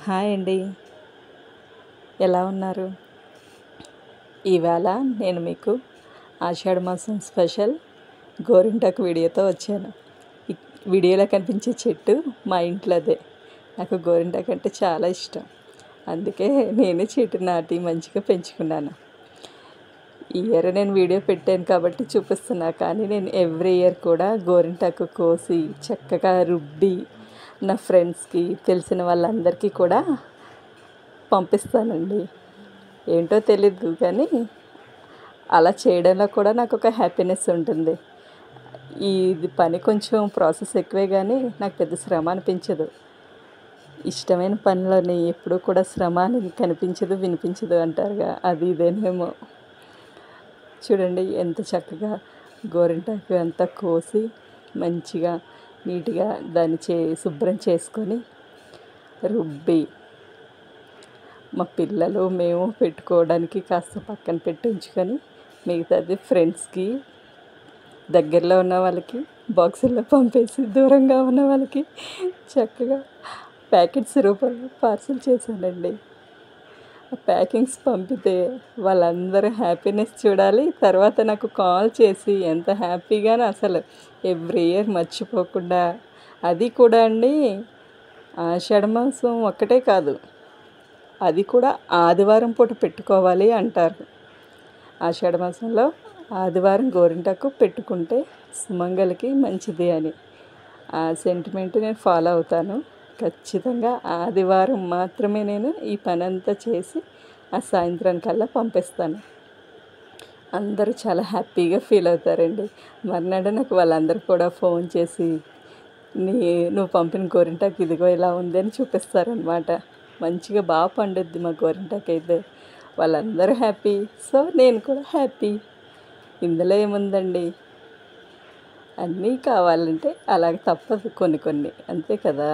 Hi అండి, ఎలా ఉన్నారు? ఇవాళ నేను మీకు ఆషాఢ మాసం స్పెషల్ గోరింటాకు వీడియోతో వచ్చాను. ఈ వీడియోలో కనిపించే చెట్టు మా ఇంట్లోదే. నాకు గోరింటాకు అంటే చాలా ఇష్టం. అందుకే నేనే చెట్టు నాటి మంచిగా పెంచుకున్నాను. ఈ ఇయర్ నేను వీడియో పెట్టాను కాబట్టి చూపిస్తున్నా, కానీ నేను ఎవ్రీ ఇయర్ కూడా గోరింటాకు కోసి చక్కగా రుబ్బి నా ఫ్రెండ్స్కి, తెలిసిన వాళ్ళందరికీ కూడా పంపిస్తానండి. ఏంటో తెలీదు కానీ అలా చేయడంలో కూడా నాకు ఒక హ్యాపీనెస్ ఉంటుంది. ఇది పని కొంచెం ప్రాసెస్ ఎక్కువే కానీ నాకు పెద్ద శ్రమ అనిపించదు. ఇష్టమైన పనిలోని ఎప్పుడూ కూడా శ్రమ అని కనిపించదు, వినిపించదు అంటారుగా, అది ఇదేనేమో. చూడండి ఎంత చక్కగా గోరింటాకు అంతా కోసి మంచిగా నీట్గా దాన్ని శుభ్రం చేసుకొని రుబ్బి మా పిల్లలు మేము పెట్టుకోవడానికి కాస్త పక్కన పెట్టి ఉంచుకొని మిగతాది ఫ్రెండ్స్కి, దగ్గరలో ఉన్న వాళ్ళకి బాక్సుల్లో పంపేసి దూరంగా ఉన్న వాళ్ళకి చక్కగా ప్యాకెట్స్ రూపంలో పార్సల్ చేశానండి. ఆ ప్యాకింగ్స్ పంపితే వాళ్ళందరూ హ్యాపీనెస్ చూడాలి. తర్వాత నాకు కాల్ చేసి ఎంత హ్యాపీగానో అసలు ఎవ్రీ ఇయర్ మర్చిపోకుండా. అది కూడా అండి, ఆషాఢ మాసం ఒక్కటే కాదు, అది కూడా ఆదివారం పూట పెట్టుకోవాలి అంటారు. ఆషాఢ మాసంలో ఆదివారం గోరింటాకు పెట్టుకుంటే సుమంగళికి మంచిది అని ఆ సెంటిమెంట్ నేను ఫాలో అవుతాను. ఖచ్చితంగా ఆదివారం మాత్రమే నేను ఈ పని అంతా చేసి ఆ సాయంత్రానికల్లా పంపిస్తాను. అందరూ చాలా హ్యాపీగా ఫీల్ అవుతారండి. మర్నాడు నాకు వాళ్ళందరూ కూడా ఫోన్ చేసి నువ్వు పంపిన గోరింటాకు ఇదిగో ఇలా ఉంది అని చూపిస్తారనమాట. మంచిగా బాగా పండుద్ది మా గోరింటాకు అయితే. వాళ్ళందరూ హ్యాపీ, సో నేను కూడా హ్యాపీ. ఇందులో ఏముందండి, అన్నీ కావాలంటే అలాగ తప్పదు, కొన్ని కొన్ని అంతే కదా.